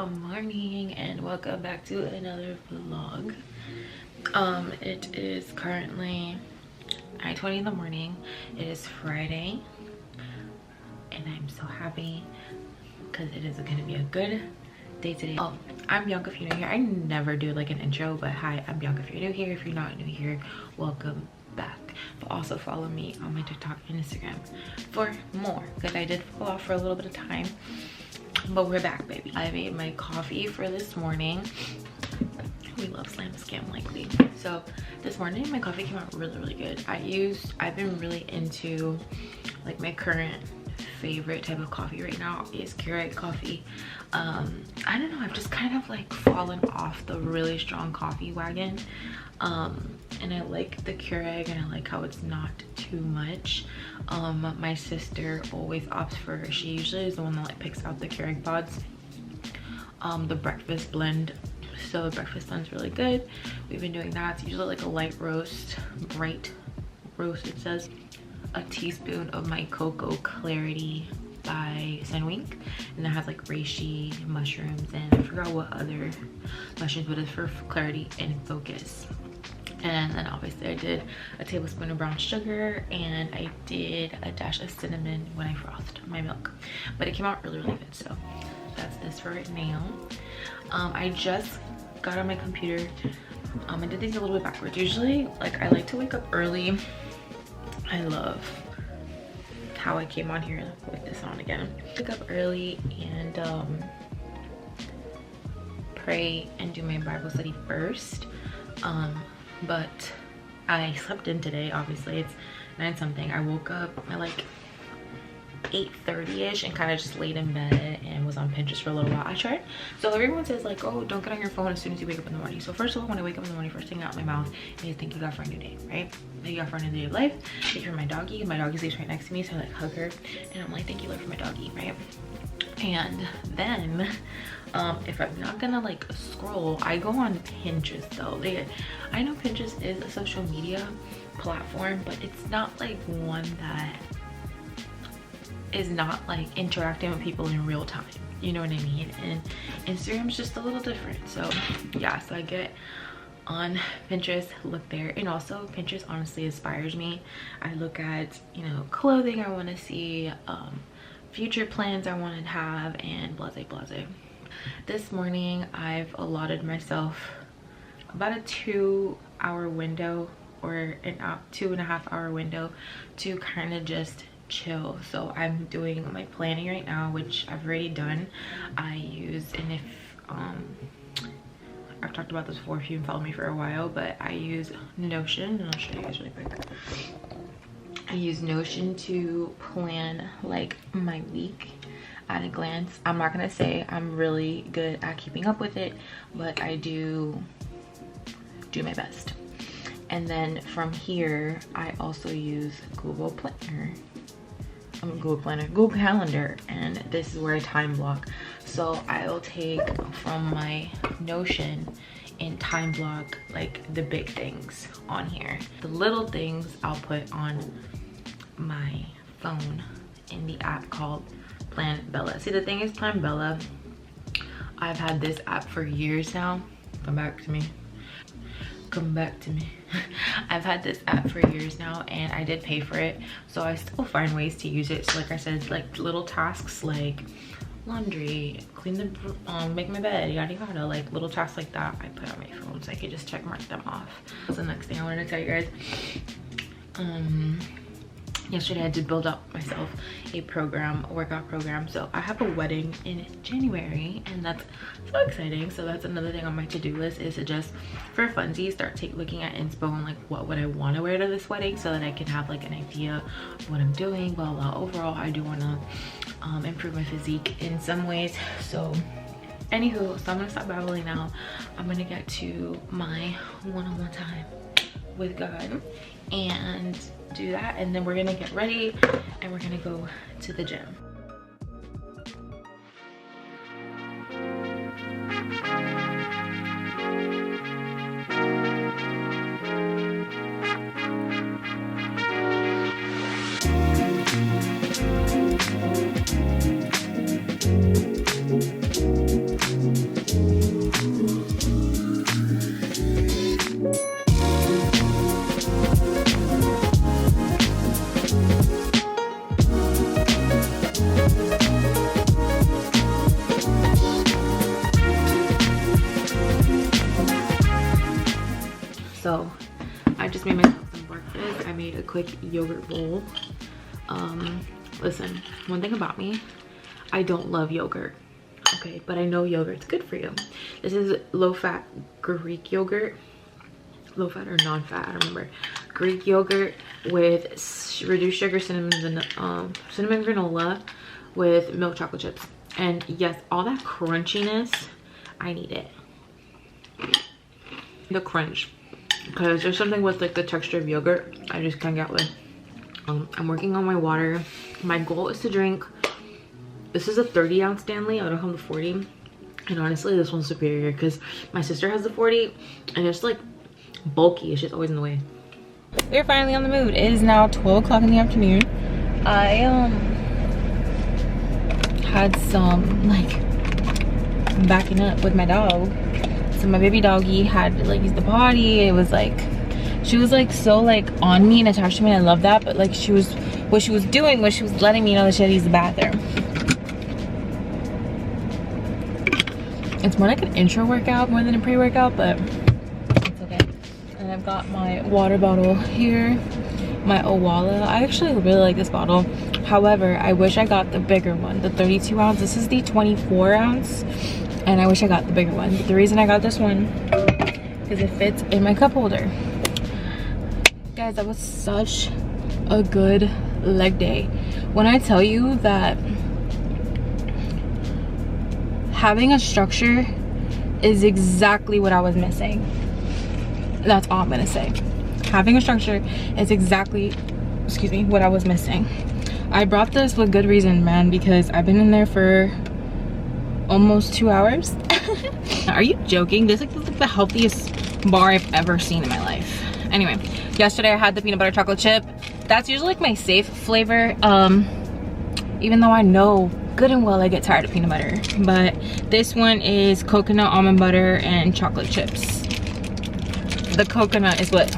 Morning and welcome back to another vlog. It is currently 9:20 in the morning. It is Friday and I'm so happy because it is going to be a good day today. I'm Bianca if you're new here. I never do like an intro, but hi, I'm Bianca if you're new here. If you're not new here, welcome back. But also follow me on my TikTok and Instagram for more, because I did fall off for a little bit of time, but we're back, baby. I made my coffee for this morning. We love slam scam lately. So this morning my coffee came out really good. I've been really into like my current favorite type of coffee right now is Keurig coffee. I don't know, I've just kind of like fallen off the really strong coffee wagon, and I like the Keurig and I like how it's not too much. My sister always opts for, she usually is the one that like picks out the Keurig pods, the breakfast blend. So the breakfast blend's really good. We've been doing that. It's usually like a light roast, bright roast it says. A teaspoon of my cocoa clarity by Sunwink, and it has like reishi mushrooms and I forgot what other mushrooms, but it's for clarity and focus. And then obviously I did a tablespoon of brown sugar and I did a dash of cinnamon when I frothed my milk, but it came out really good. So that's this for right now. I just got on my computer. I did these a little bit backwards. Usually like I like to wake up early. I love how I came on here with this on again. Wake up early and pray and do my Bible study first. But I slept in today. Obviously it's 9 something. I woke up at like 8:30ish and kind of just laid in bed and was on Pinterest for a little while. I tried. So everyone says like, oh, don't get on your phone as soon as you wake up in the morning. So first of all, when I wake up in the morning, first thing out of my mouth is thank you God for a new day, right? Thank you God for a new day of life. Thank you for my doggy. My doggy sleeps right next to me, so I like hug her and I'm like, thank you Lord for my doggy, right? And then if I'm not gonna like scroll, I go on Pinterest though. I know Pinterest is a social media platform, but it's not like one that is not like interacting with people in real time, you know what I mean? And Instagram's just a little different. So yeah, so I get on Pinterest, look there, and also Pinterest honestly inspires me. I look at, you know, clothing I want to see, future plans I want to have, and blase. This morning I've allotted myself about a 2-hour window or an 2.5 hour window to kind of just chill. So I'm doing my planning right now, which I've already done. I use, and if I've talked about this before if you've followed me for a while, but I use Notion, and I'll show you guys really quick. I use Notion to plan like my week at a glance. I'm not gonna say I'm really good at keeping up with it, but I do my best. And then from here I also use Google Calendar, and this is where I time block. So I'll take from my Notion and time block like the big things on here. The little things I'll put on my phone in the app called Plan Bella. See, the thing is, Plan Bella, I've had this app for years now. Come back to me. I've had this app for years now and I did pay for it, so I still find ways to use it. So like I said, like little tasks like laundry, clean the make my bed, yada yada, like little tasks like that I put on my phone so I could just check mark them off. That's the next thing I wanted to tell you guys. Yesterday I did build up myself a workout program. So I have a wedding in January and that's so exciting. So that's another thing on my to-do list, is to just for funsies start looking at inspo and like what would I want to wear to this wedding, so that I can have like an idea of what I'm doing. Well, overall I do want to improve my physique in some ways. So anywho, so I'm gonna stop babbling now. I'm gonna get to my one-on-one time with God and do that, and then we're gonna get ready and we're gonna go to the gym. quick yogurt bowl. Listen, one thing about me, I don't love yogurt, okay, but I know yogurt's good for you. This is low-fat Greek yogurt, low-fat or non-fat, I don't remember. Greek yogurt with reduced sugar, cinnamon granola with milk chocolate chips. And yes, all that crunchiness, I need it. The crunch, because there's something with like the texture of yogurt I just can't get with. I'm working on my water. My goal is to drink, this is a 30-ounce Stanley, I don't have the 40, and honestly this one's superior because my sister has the 40 and it's like bulky, it's just always in the way. We're finally on the move. It is now 12 o'clock in the afternoon. I had some like backing up with my dog. So my baby doggy had to like use the potty. It was like, she was like so like on me and attached to me. I love that, but like what she was doing was she was letting me know that she had to use the bathroom. It's more like an intro workout more than a pre-workout, but it's okay. And I've got my water bottle here, my Owala. I actually really like this bottle. However, I wish I got the bigger one, the 32 ounce. This is the 24 ounce, and I wish I got the bigger one. But the reason I got this one is it fits in my cup holder. Guys, that was such a good leg day. When I tell you that having a structure is exactly what I was missing. That's all I'm gonna say. Having a structure is exactly, excuse me, what I was missing. I brought this with good reason, man, because I've been in there for almost 2 hours. Are you joking? This is like the healthiest bar I've ever seen in my life. Anyway, yesterday I had the peanut butter chocolate chip. That's usually like my safe flavor, even though I know good and well I get tired of peanut butter. But this one is coconut, almond butter, and chocolate chips. The coconut is what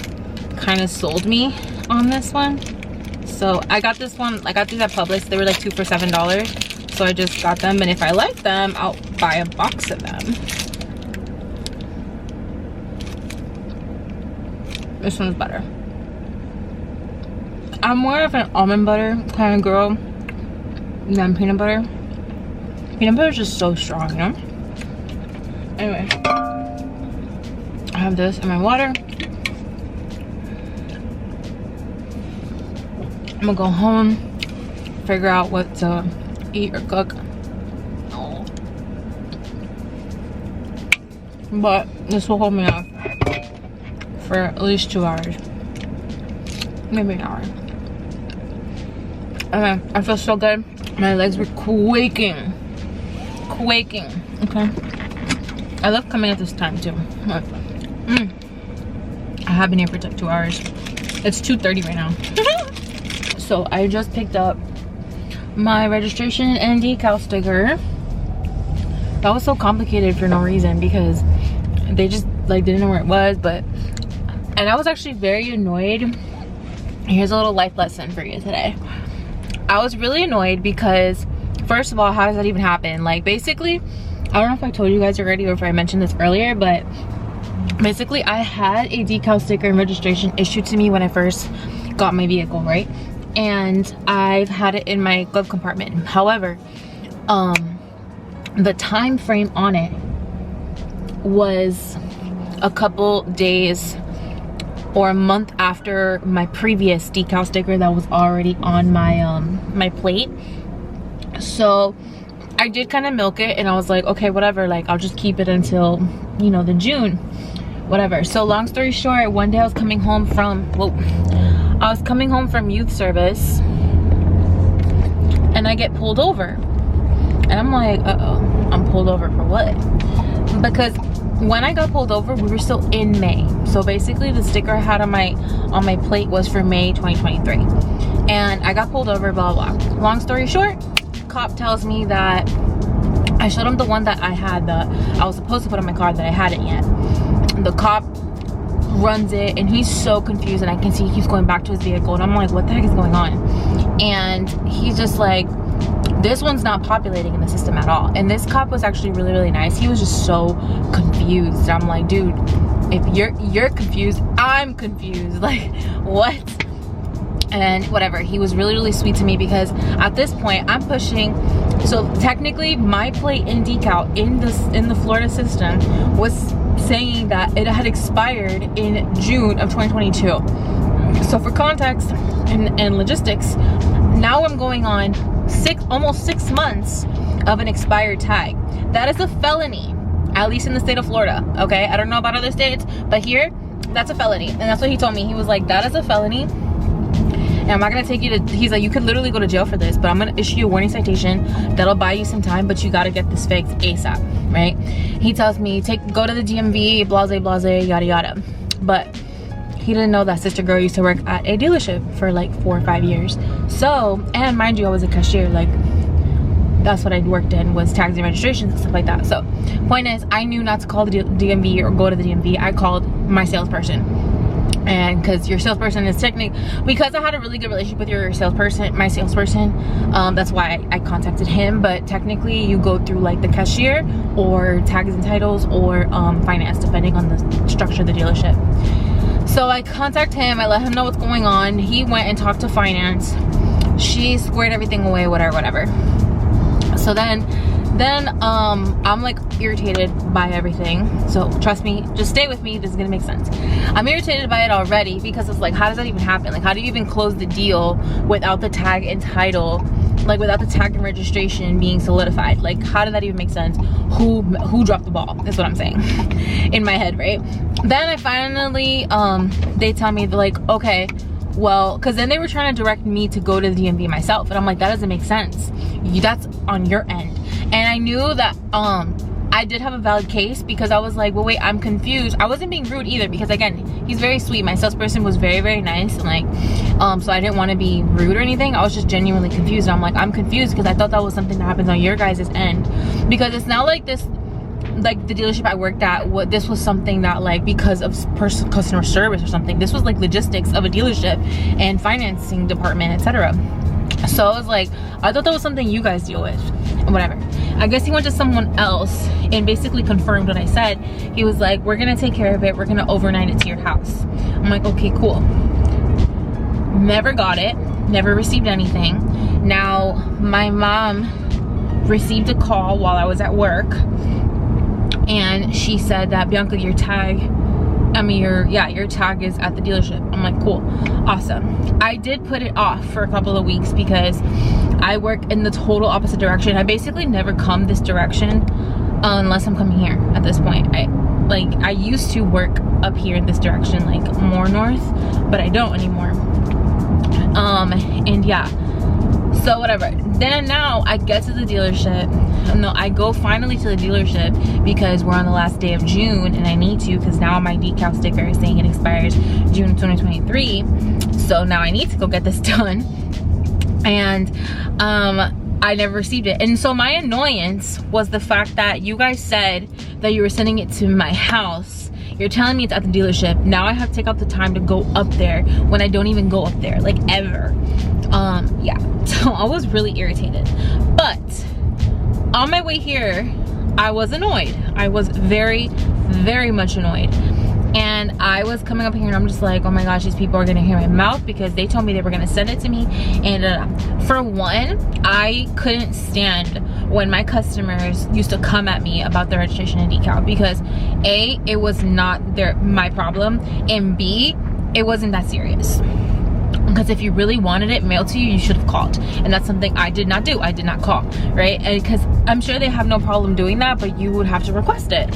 kind of sold me on this one. So I got this one, I got these at Publix. They were like 2 for $7. So I just got them, and if I like them, I'll buy a box of them. This one's better. I'm more of an almond butter kind of girl than peanut butter. Peanut butter is just so strong, you know? Anyway, I have this in my water. I'm gonna go home, figure out what to eat or cook. But this will hold me off for at least 2 hours. Maybe an hour. Okay, I feel so good. My legs were quaking. Quaking, okay? I love coming at this time too. But, I have been here for like 2 hours. It's 2:30 right now. So I just picked up my registration and decal sticker. That was so complicated for no reason because they just like didn't know where it was. But and I was actually very annoyed. Here's a little life lesson for you today. I was really annoyed because first of all, how does that even happen? Like basically, I don't know if I told you guys already or if I mentioned this earlier, but basically I had a decal sticker and registration issued to me when I first got my vehicle, right? And I've had it in my glove compartment. However, the time frame on it was a couple days or a month after my previous decal sticker that was already on my my plate. So I did kind of milk it, and I was like, okay, whatever, like I'll just keep it until, you know, the June, whatever. So long story short, one day I was coming home from youth service, and I get pulled over, and I'm like, uh-oh, I'm pulled over for what? Because when I got pulled over, we were still in May. So basically the sticker I had on my plate was for May 2023, and I got pulled over, blah blah. Long story short, cop tells me that I showed him the one that I had, that I was supposed to put on my car, that I hadn't yet. The cop runs it, and he's so confused, and I can see he keeps going back to his vehicle, and I'm like, what the heck is going on? And he's just like, this one's not populating in the system at all. And this cop was actually really, really nice. He was just so confused. I'm like, dude, if you're confused, I'm confused. Like, what? and whatever, he was really sweet to me, because at this point I'm pushing, so technically my plate in decal in the Florida system was saying that it had expired in June of 2022. So for context and logistics, now I'm going on almost 6 months of an expired tag. That is a felony, at least in the state of Florida, okay? I don't know about other states, but here, that's a felony. And that's what he told me. He was like, that is a felony, and I'm not gonna take you to, he's like, you could literally go to jail for this, but I'm gonna issue you a warning citation that'll buy you some time, but you gotta get this fixed ASAP, right? He tells me, go to the DMV, blase, yada yada. But he didn't know that sister girl used to work at a dealership for like 4 or 5 years. So, and mind you, I was a cashier, like that's what I worked in, was tags and registrations and stuff like that. So point is, I knew not to call the DMV or go to the DMV. I called my salesperson. And because your salesperson is technically, because I had a really good relationship with your salesperson, my salesperson, that's why I contacted him. But technically you go through like the cashier or tags and titles or finance, depending on the structure of the dealership. So I contact him, I let him know what's going on. He went and talked to finance. She squared everything away, whatever. So then I'm like irritated by everything. So trust me, just stay with me, this is gonna make sense. I'm irritated by it already, because it's like, how does that even happen? Like, how do you even close the deal without the tag and title, like without the tag and registration being solidified? Like, how did that even make sense? Who dropped the ball is what I'm saying in my head, right? Then I finally, they tell me, they're like, okay, well, because then they were trying to direct me to go to the DMV myself, and I'm like, that doesn't make sense. That's on your end. And I knew that I did have a valid case, because I was like, well, wait, I'm confused. I wasn't being rude either, because again, he's very sweet. My salesperson was very nice, and like, so I didn't want to be rude or anything. I was just genuinely confused. And I'm like, I'm confused because I thought that was something that happens on your guys' end, because it's not like this, like the dealership I worked at, this was something that, like, because of customer service or something. This was like logistics of a dealership and financing department, etc. So I was like, I thought that was something you guys deal with, whatever. I guess he went to someone else and basically confirmed what I said. He was like, we're gonna take care of it, we're gonna overnight it to your house. I'm like, okay, cool. Never got it, never received anything. Now my mom received a call while I was at work, and she said that, Bianca, your tag is at the dealership. I'm like, cool, awesome. I did put it off for a couple of weeks because I work in the total opposite direction. I basically never come this direction unless I'm coming here at this point. I used to work up here in this direction, like more north, but I don't anymore. And yeah, so whatever. Then now I get to the dealership. No, I go finally to the dealership because we're on the last day of June, and I need to, because now my decal sticker is saying it expires June 2023. So now I need to go get this done. And I never received it. And so my annoyance was the fact that you guys said that you were sending it to my house. You're telling me it's at the dealership. Now I have to take out the time to go up there when I don't even go up there, like, ever. Yeah, so I was really irritated. But on my way here, I was annoyed. I was very much annoyed. And I was coming up here and I'm just like, oh my gosh, these people are gonna hear my mouth, because they told me they were gonna send it to me. And for one, I couldn't stand when my customers used to come at me about their registration and decal, because A, it was not my problem, and B, it wasn't that serious. Because if you really wanted it mailed to you, you should have called. And that's something I did not do. I did not call, right? And because I'm sure they have no problem doing that, but you would have to request it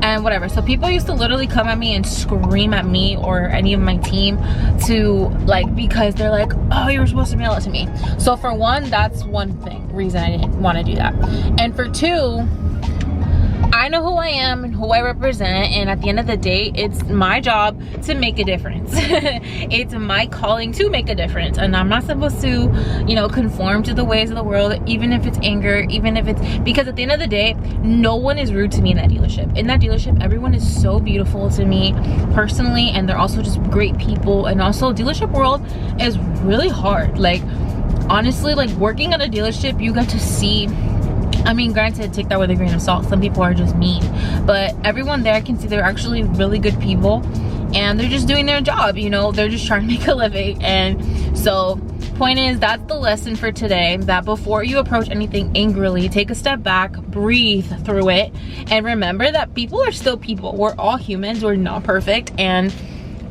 and whatever. So people used to literally come at me and scream at me or any of my team to, like, because they're like, oh, you were supposed to mail it to me. So for one, that's one reason I didn't want to do that. And for two, I know who I am and who I represent, and at the end of the day, it's my job to make a difference. It's my calling to make a difference, and I'm not supposed to, you know, conform to the ways of the world, even if it's anger, even if it's, because at the end of the day, no one is rude to me in that dealership. In that dealership, everyone is so beautiful to me personally, and they're also just great people. And also, dealership world is really hard. Like, honestly, like, working at a dealership, you get to see, I mean, granted, take that with a grain of salt. Some people are just mean, but everyone there, I can see they're actually really good people, and they're just doing their job, you know, they're just trying to make a living. And so point is, that's the lesson for today, that before you approach anything angrily, take a step back, breathe through it, and remember that people are still people. We're all humans, we're not perfect, and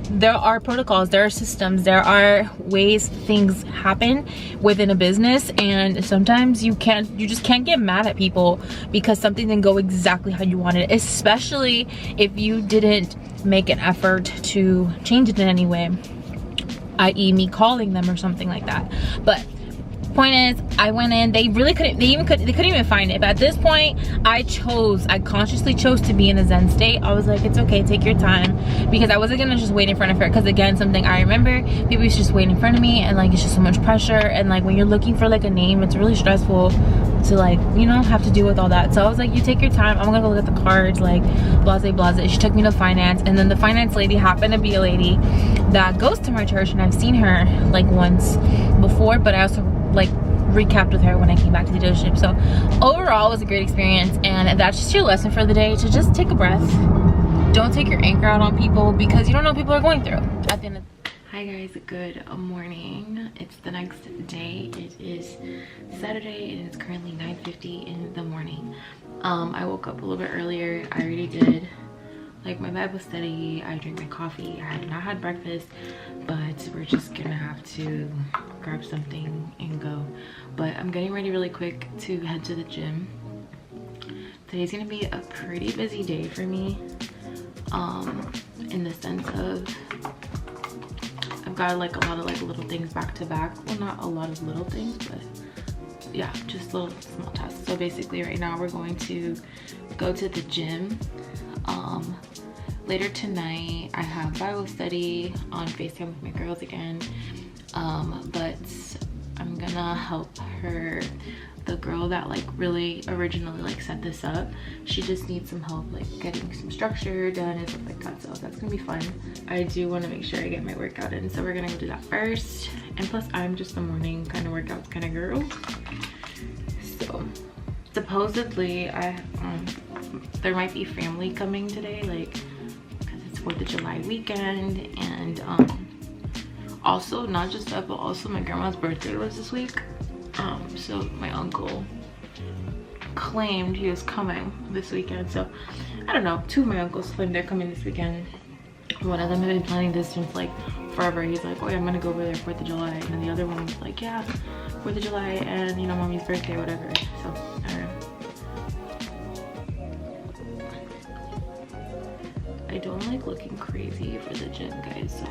there are protocols, there are systems, there are ways things happen within a business, and sometimes you just can't get mad at people because something didn't go exactly how you wanted, especially if you didn't make an effort to change it in any way, i.e. me calling them or something like that. But point is, I went in, they couldn't even find it. But at this point, I consciously chose to be in a zen state. I was like, it's okay, take your time, because I wasn't gonna just wait in front of her. Because again, something I remember, people used to just wait in front of me, and like, it's just so much pressure, and like when you're looking for like a name, it's really stressful to like, you know, have to deal with all that. So I was like, you take your time, I'm gonna go look at the cards, like blase. She took me to finance, and then the finance lady happened to be a lady that goes to my church, and I've seen her like once before, but I also like recapped with her when I came back to the dealership. So overall, it was a great experience, and that's just your lesson for the day, to just take a breath. Don't take your anger out on people, because you don't know what people are going through at the end of. Hi guys, good morning. It's the next day. It is Saturday, and it's currently 9:50 in the morning. I woke up a little bit earlier. I already did like my Bible study, I drank my coffee. I have not had breakfast, but we're just gonna have to grab something and go. But I'm getting ready really quick to head to the gym. Today's gonna be a pretty busy day for me, in the sense of I've got like a lot of like little things back to back. Well, not a lot of little things, but yeah, just little small tasks. So basically right now we're going to go to the gym. Later tonight I have Bible study on FaceTime with my girls again, but I'm gonna help her, the girl that like really originally like set this up. She just needs some help like getting some structure done and stuff like that, so that's gonna be fun. I do want to make sure I get my workout in, so we're gonna go do that first. And plus I'm just a morning kind of workouts kind of girl. So supposedly there might be family coming today, like because it's 4th of July weekend, and also not just that, but also my grandma's birthday was this week. So my uncle claimed he was coming this weekend. So I don't know, 2 of my uncles claimed they're coming this weekend. One of them had been planning this since like forever. He's like, oh yeah, I'm gonna go over there 4th of July. And then the other one was like, yeah, 4th of July and, you know, mommy's birthday, whatever. So I don't know. I don't like looking crazy for the gym, guys, so.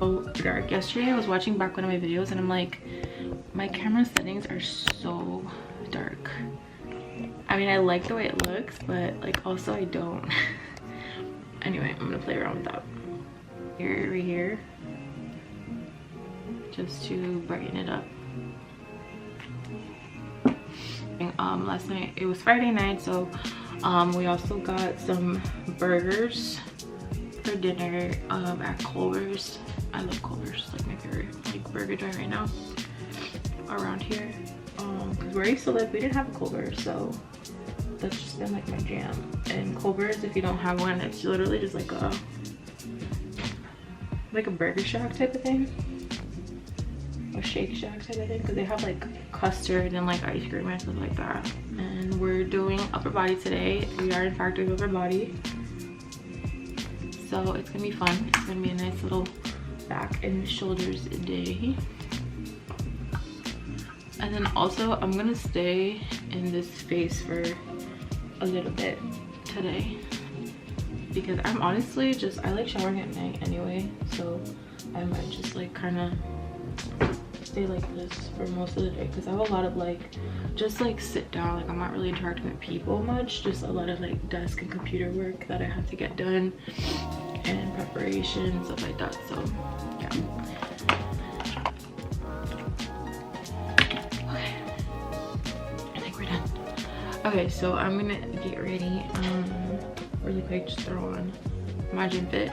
Oh, dark. Yesterday I was watching back one of my videos and I'm like, my camera settings are so dark. I mean, I like the way it looks, but like also I don't. Anyway, I'm gonna play around with that. Right here, just to brighten it up. Last night, it was Friday night, so we also got some burgers for dinner at Culver's. I love Culver's, like my favorite like burger joint right now around here. Because where I used to live, we didn't have a Culver's, so that's just been like my jam. And Culver's, if you don't have one, it's literally just like a burger shack type of thing, a Shake Shack type of thing, because they have like custard and like ice cream and stuff like that. And we're doing upper body today. We are in fact doing upper body, so it's gonna be fun. It's gonna be a nice little back and shoulders day. And then also I'm gonna stay in this space for a little bit today, because I'm honestly just, I like showering at night anyway, so I might just like kind of stay like this for most of the day, because I have a lot of like just like sit down, like I'm not really interacting with people much, just a lot of like desk and computer work that I have to get done and preparation, stuff like that. So yeah. Okay, I think we're done. Okay, so I'm gonna get ready really quick, just throw on my gym fit,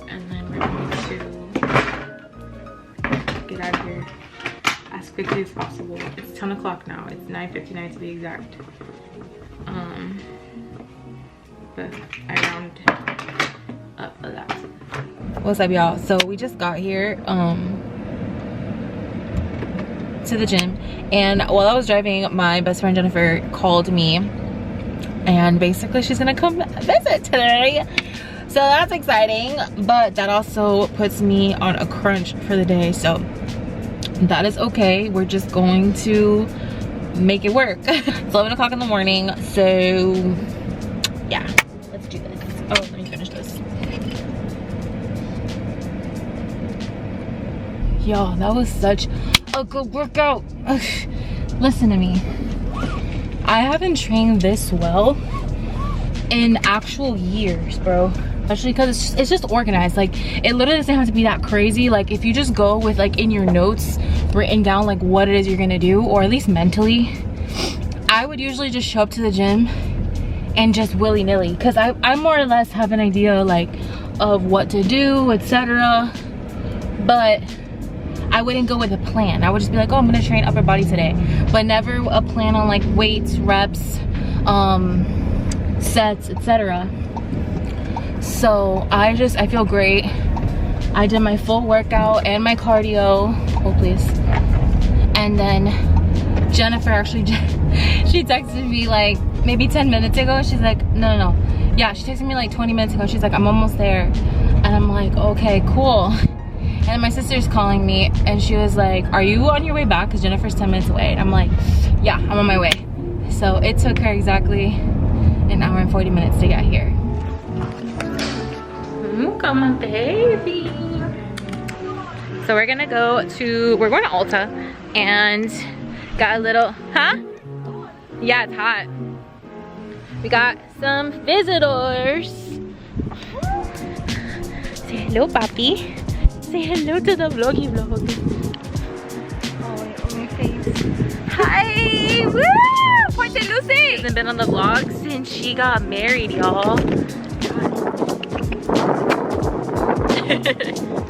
and then we're going to get out of here as quickly as possible. It's 10 o'clock now. It's 9:59 to be exact. Okay, I round up a lot. What's up, y'all? So we just got here to the gym, and while I was driving, my best friend Jennifer called me, and basically she's gonna come visit today. So that's exciting, but that also puts me on a crunch for the day, so that is okay. We're just going to make it work. It's 11 o'clock in the morning, so yeah, let's do this. Oh, let me finish this. Yo, that was such a good workout. Ugh. Listen to me. I haven't trained this well in actual years, bro. Especially because it's just organized. Like, it literally doesn't have to be that crazy. Like, if you just go with, like, in your notes written down like what it is you're gonna do, or at least mentally, I would usually just show up to the gym and just willy-nilly, because I more or less have an idea like of what to do, etc. But I wouldn't go with a plan. I would just be like, oh, I'm gonna train upper body today, but never a plan on like weights, reps, sets, etc. So I feel great. I did my full workout and my cardio. Oh, please. And then Jennifer actually, she texted me like maybe 10 minutes ago. She's like, no. Yeah, she texted me like 20 minutes ago. She's like, I'm almost there. And I'm like, okay, cool. And my sister's calling me, and she was like, are you on your way back? Because Jennifer's 10 minutes away. And I'm like, yeah, I'm on my way. So it took her exactly an hour and 40 minutes to get here. Come on, baby. So we're going to Ulta and got a little, huh? Yeah, it's hot. We got some visitors. Say hello, papi. Say hello to the vloggy vlog. Oh, on my face. Hi! Woo! Pointe Lucy! She hasn't been on the vlog since she got married, y'all.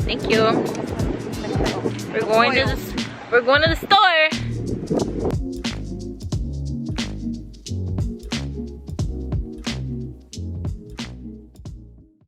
Thank you. We're going to the